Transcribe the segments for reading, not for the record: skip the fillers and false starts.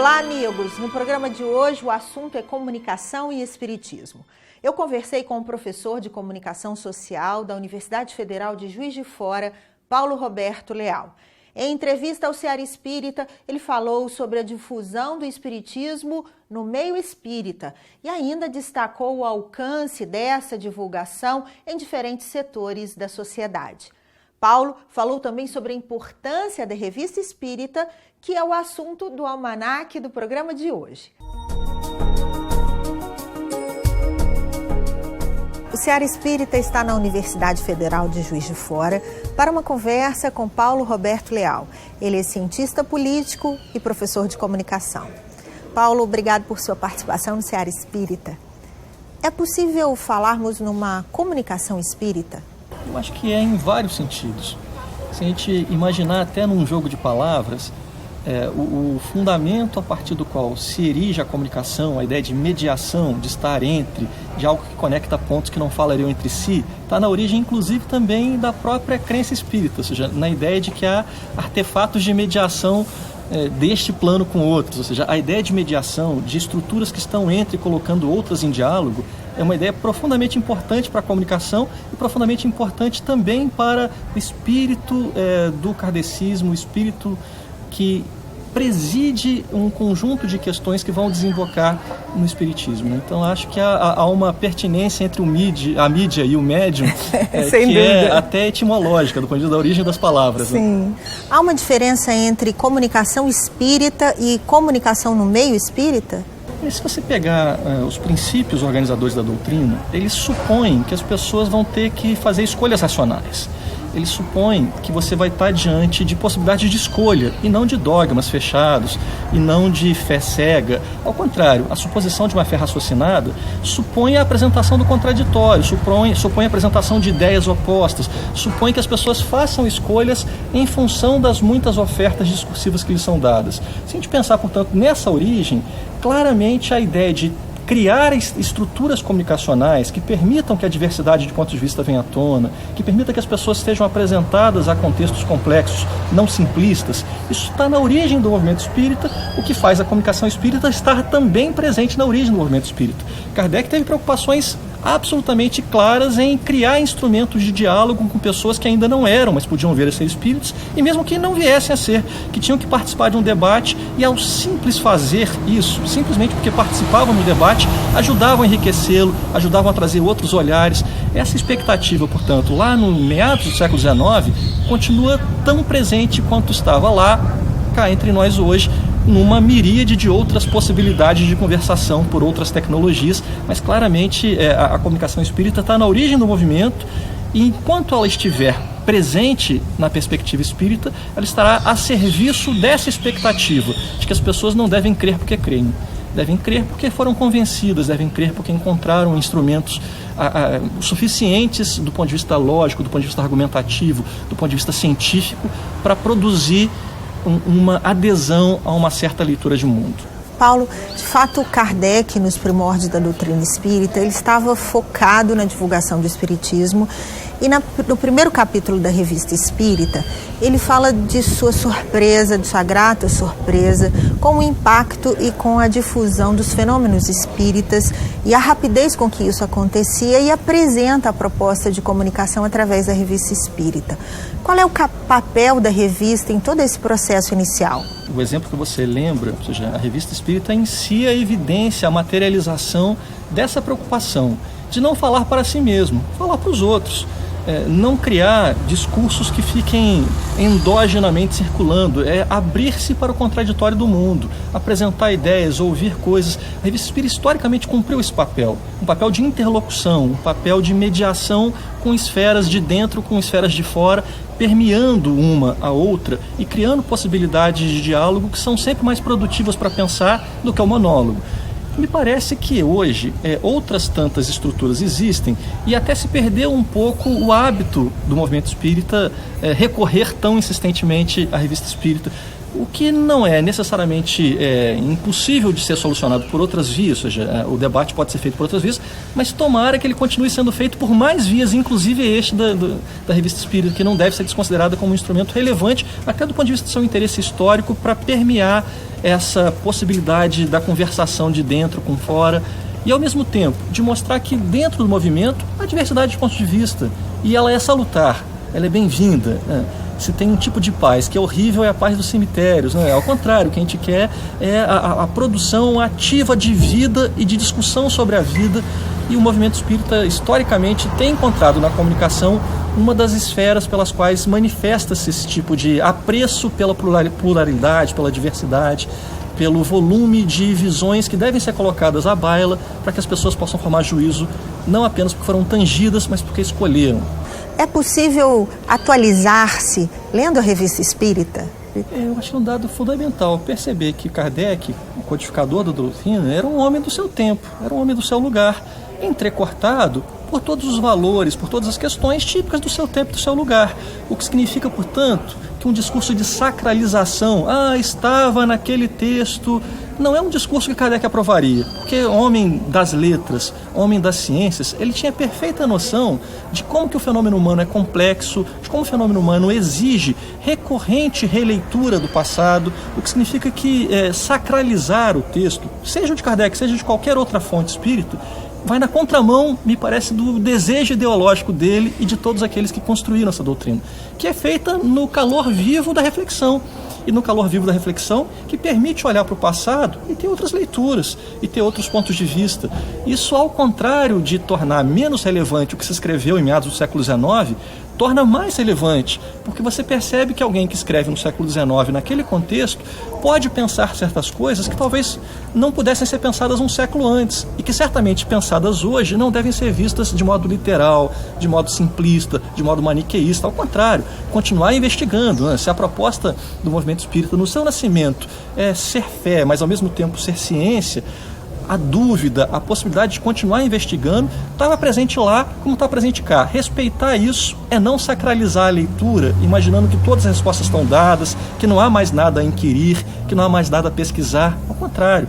Olá, amigos! No programa de hoje, o assunto é comunicação e espiritismo. Eu conversei com o professor de comunicação social da Universidade Federal de Juiz de Fora, Paulo Roberto Leal. Em entrevista ao Ceará Espírita, ele falou sobre a difusão do espiritismo no meio espírita e ainda destacou o alcance dessa divulgação em diferentes setores da sociedade. Paulo falou também sobre a importância da Revista Espírita, que é o assunto do almanaque do programa de hoje. O Ceará Espírita está na Universidade Federal de Juiz de Fora para uma conversa com Paulo Roberto Leal. Ele é cientista político e professor de comunicação. Paulo, obrigado por sua participação no Ceará Espírita. É possível falarmos numa comunicação espírita? Eu acho que é em vários sentidos. Se a gente imaginar até num jogo de palavras, o fundamento a partir do qual se erige a comunicação, a ideia de mediação, de estar entre, de algo que conecta pontos que não falariam entre si, está na origem, inclusive, também da própria crença espírita, ou seja, na ideia de que há artefatos de mediação deste plano com outros, ou seja, a ideia de mediação, de estruturas que estão entre, colocando outras em diálogo, é uma ideia profundamente importante para a comunicação e profundamente importante também para o espírito do kardecismo, o espírito que preside um conjunto de questões que vão desembocar no espiritismo. Então, acho que há uma pertinência entre a mídia e o médium que é até etimológica, do ponto de vista da origem das palavras. Sim. Né? Há uma diferença entre comunicação espírita e comunicação no meio espírita? E se você pegar os princípios organizadores da doutrina, eles supõem que as pessoas vão ter que fazer escolhas racionais. Eles supõem que você vai estar diante de possibilidades de escolha e não de dogmas fechados e não de fé cega. Ao contrário, a suposição de uma fé raciocinada supõe a apresentação do contraditório, supõe a apresentação de ideias opostas, supõe que as pessoas façam escolhas em função das muitas ofertas discursivas que lhes são dadas. Se a gente pensar, portanto, nessa origem, claramente a ideia de criar estruturas comunicacionais que permitam que a diversidade de pontos de vista venha à tona, que permita que as pessoas estejam apresentadas a contextos complexos, não simplistas, isso está na origem do movimento espírita, o que faz a comunicação espírita estar também presente na origem do movimento espírita. Kardec teve preocupações absolutamente claras em criar instrumentos de diálogo com pessoas que ainda não eram, mas podiam vir a ser espíritos, e mesmo que não viessem a ser, que tinham que participar de um debate, e ao simples fazer isso, simplesmente porque participavam do debate, ajudavam a enriquecê-lo, ajudavam a trazer outros olhares. Essa expectativa, portanto, lá no meados do século XIX, continua tão presente quanto estava lá, cá entre nós hoje, numa miríade de outras possibilidades de conversação por outras tecnologias, mas claramente a comunicação espírita está na origem do movimento e enquanto ela estiver presente na perspectiva espírita, ela estará a serviço dessa expectativa de que as pessoas não devem crer porque creem, devem crer porque foram convencidas, devem crer porque encontraram instrumentos suficientes do ponto de vista lógico, do ponto de vista argumentativo, do ponto de vista científico, para produzir uma adesão a uma certa leitura de mundo. Paulo, de fato, Kardec, nos primórdios da doutrina espírita, ele estava focado na divulgação do espiritismo e no primeiro capítulo da Revista Espírita, ele fala de sua surpresa, de sua grata surpresa, com o impacto e com a difusão dos fenômenos espíritas e a rapidez com que isso acontecia e apresenta a proposta de comunicação através da Revista Espírita. Qual é o papel da revista em todo esse processo inicial? O exemplo que você lembra, ou seja, a Revista Espírita em si a evidência, a materialização dessa preocupação de não falar para si mesmo, falar para os outros. Não criar discursos que fiquem endogenamente circulando, abrir-se para o contraditório do mundo, apresentar ideias, ouvir coisas. A Revista Espírita historicamente cumpriu esse papel, um papel de interlocução, um papel de mediação com esferas de dentro, com esferas de fora, permeando uma a outra e criando possibilidades de diálogo que são sempre mais produtivas para pensar do que o monólogo. Me parece que hoje outras tantas estruturas existem e até se perdeu um pouco o hábito do movimento espírita recorrer tão insistentemente à Revista Espírita. o que não é necessariamente impossível de ser solucionado por outras vias, ou seja, o debate pode ser feito por outras vias, mas tomara que ele continue sendo feito por mais vias, inclusive este da Revista Espírita, que não deve ser desconsiderada como um instrumento relevante, até do ponto de vista do seu interesse histórico, para permear essa possibilidade da conversação de dentro com fora, e ao mesmo tempo de mostrar que dentro do movimento há diversidade de pontos de vista, e ela é salutar, ela é bem-vinda, né? Se tem um tipo de paz que é horrível, é a paz dos cemitérios, não é? Ao contrário, o que a gente quer é a produção ativa de vida e de discussão sobre a vida, e o movimento espírita, historicamente, tem encontrado na comunicação uma das esferas pelas quais manifesta-se esse tipo de apreço pela pluralidade, pela diversidade, pelo volume de visões que devem ser colocadas à baila para que as pessoas possam formar juízo, não apenas porque foram tangidas, mas porque escolheram. É possível atualizar-se lendo a Revista Espírita? Eu acho um dado fundamental perceber que Kardec, o codificador da doutrina, era um homem do seu tempo, era um homem do seu lugar, entrecortado por todos os valores, por todas as questões típicas do seu tempo e do seu lugar. O que significa, portanto, que um discurso de sacralização, estava naquele texto, não é um discurso que Kardec aprovaria, porque homem das letras, homem das ciências, ele tinha perfeita noção de como que o fenômeno humano é complexo, de como o fenômeno humano exige recorrente releitura do passado, o que significa que sacralizar o texto, seja de Kardec, seja de qualquer outra fonte espírita, vai na contramão, me parece, do desejo ideológico dele e de todos aqueles que construíram essa doutrina, que é feita no calor vivo da reflexão. E no calor vivo da reflexão, que permite olhar para o passado e ter outras leituras, e ter outros pontos de vista. Isso, ao contrário de tornar menos relevante o que se escreveu em meados do século XIX, torna mais relevante, porque você percebe que alguém que escreve no século XIX, naquele contexto, pode pensar certas coisas que talvez não pudessem ser pensadas um século antes, e que certamente pensadas hoje não devem ser vistas de modo literal, de modo simplista, de modo maniqueísta. Ao contrário, continuar investigando, né? Se a proposta do movimento espírita no seu nascimento é ser fé, mas ao mesmo tempo ser ciência, a dúvida, a possibilidade de continuar investigando estava presente lá como está presente cá. Respeitar isso é não sacralizar a leitura, imaginando que todas as respostas estão dadas, que não há mais nada a inquirir, que não há mais nada a pesquisar. Ao contrário,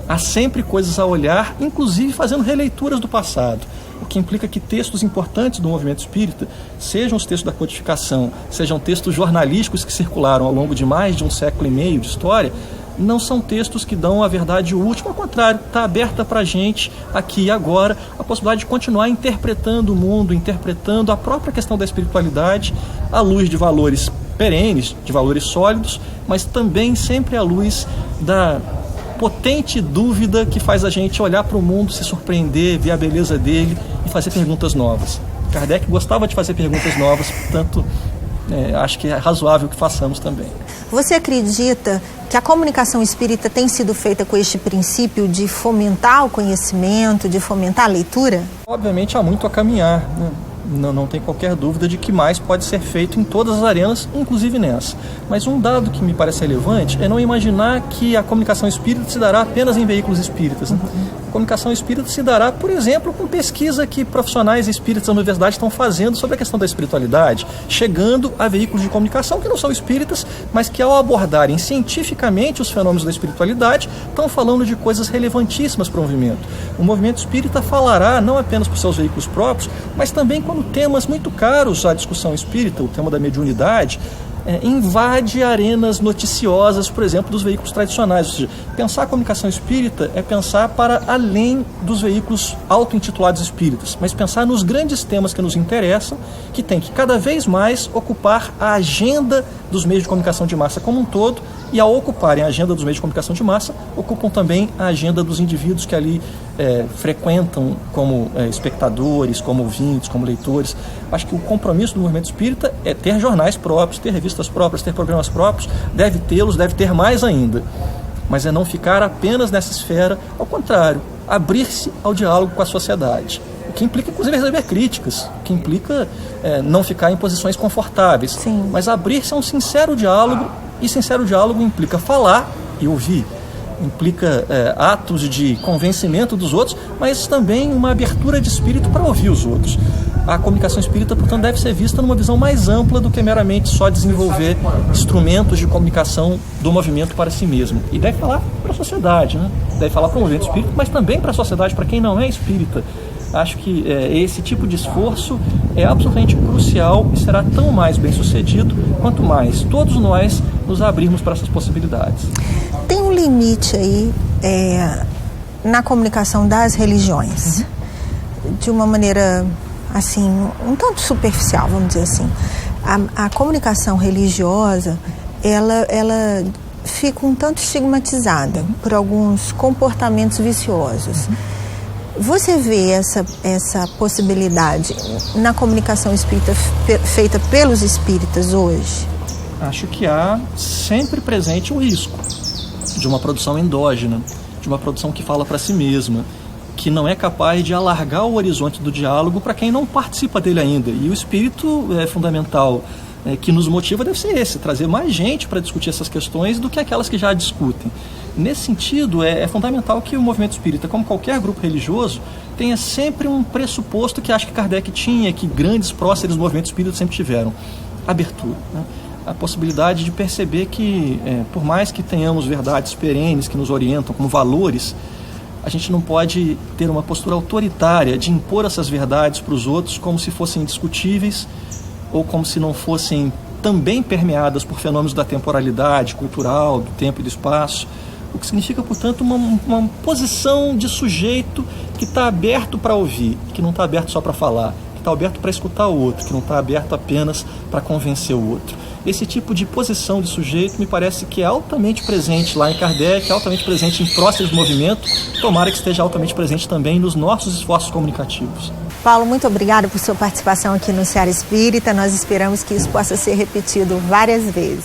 há sempre coisas a olhar, inclusive fazendo releituras do passado, o que implica que textos importantes do movimento espírita, sejam os textos da codificação, sejam textos jornalísticos que circularam ao longo de mais de um século e meio de história, não são textos que dão a verdade última, ao contrário, está aberta para a gente, aqui e agora, a possibilidade de continuar interpretando o mundo, interpretando a própria questão da espiritualidade, à luz de valores perenes, de valores sólidos, mas também sempre à luz da potente dúvida que faz a gente olhar para o mundo, se surpreender, ver a beleza dele e fazer perguntas novas. Kardec gostava de fazer perguntas novas, portanto, acho que é razoável que façamos também. Você acredita que a comunicação espírita tem sido feita com este princípio de fomentar o conhecimento, de fomentar a leitura? Obviamente há muito a caminhar, né? Não tem qualquer dúvida de que mais pode ser feito em todas as arenas, inclusive nessa. Mas um dado que me parece relevante é não imaginar que a comunicação espírita se dará apenas em veículos espíritas, né? A comunicação espírita se dará, por exemplo, com pesquisa que profissionais espíritas da universidade estão fazendo sobre a questão da espiritualidade, chegando a veículos de comunicação que não são espíritas, mas que ao abordarem cientificamente os fenômenos da espiritualidade, estão falando de coisas relevantíssimas para o movimento. O movimento espírita falará não apenas por seus veículos próprios, mas também quando temas muito caros à discussão espírita, o tema da mediunidade, invade arenas noticiosas, por exemplo, dos veículos tradicionais. Ou seja, pensar a comunicação espírita é pensar para além dos veículos auto-intitulados espíritas, mas pensar nos grandes temas que nos interessam, que tem que cada vez mais ocupar a agenda dos meios de comunicação de massa como um todo, e ao ocuparem a agenda dos meios de comunicação de massa, ocupam também a agenda dos indivíduos que ali frequentam como espectadores, como ouvintes, como leitores. Acho que o compromisso do movimento espírita é ter jornais próprios, ter revistas próprias, ter programas próprios, deve tê-los, deve ter mais ainda. Mas é não ficar apenas nessa esfera, ao contrário, abrir-se ao diálogo com a sociedade. O que implica, inclusive, receber críticas, o que implica não ficar em posições confortáveis, Sim. mas abrir-se a um sincero diálogo, e sincero diálogo implica falar e ouvir, implica atos de convencimento dos outros, mas também uma abertura de espírito para ouvir os outros. A comunicação espírita, portanto, deve ser vista numa visão mais ampla do que meramente só desenvolver instrumentos de comunicação do movimento para si mesmo. E deve falar para a sociedade, né? Deve falar para o movimento espírita, mas também para a sociedade, para quem não é espírita. Acho que esse tipo de esforço é absolutamente crucial e será tão mais bem sucedido quanto mais todos nós nos abrirmos para essas possibilidades. Tem um limite aí na comunicação das religiões, de uma maneira assim, um tanto superficial, vamos dizer assim. A comunicação religiosa, ela fica um tanto estigmatizada por alguns comportamentos viciosos. Você vê essa possibilidade na comunicação espírita feita pelos espíritas hoje? Acho que há sempre presente o risco de uma produção endógena, de uma produção que fala para si mesma, que não é capaz de alargar o horizonte do diálogo para quem não participa dele ainda. E o espírito fundamental que nos motiva deve ser esse, trazer mais gente para discutir essas questões do que aquelas que já discutem. Nesse sentido, é fundamental que o movimento espírita, como qualquer grupo religioso, tenha sempre um pressuposto que acho que Kardec tinha, que grandes próceres do movimento espírita sempre tiveram: abertura, né? A possibilidade de perceber que, por mais que tenhamos verdades perenes que nos orientam como valores, a gente não pode ter uma postura autoritária de impor essas verdades para os outros como se fossem indiscutíveis ou como se não fossem também permeadas por fenômenos da temporalidade cultural, do tempo e do espaço, o que significa, portanto, uma posição de sujeito que está aberto para ouvir, que não está aberto só para falar, que está aberto para escutar o outro, que não está aberto apenas para convencer o outro. Esse tipo de posição de sujeito me parece que é altamente presente lá em Kardec, altamente presente em próceres do movimento, tomara que esteja altamente presente também nos nossos esforços comunicativos. Paulo, muito obrigada por sua participação aqui no Seara Espírita. Nós esperamos que isso possa ser repetido várias vezes.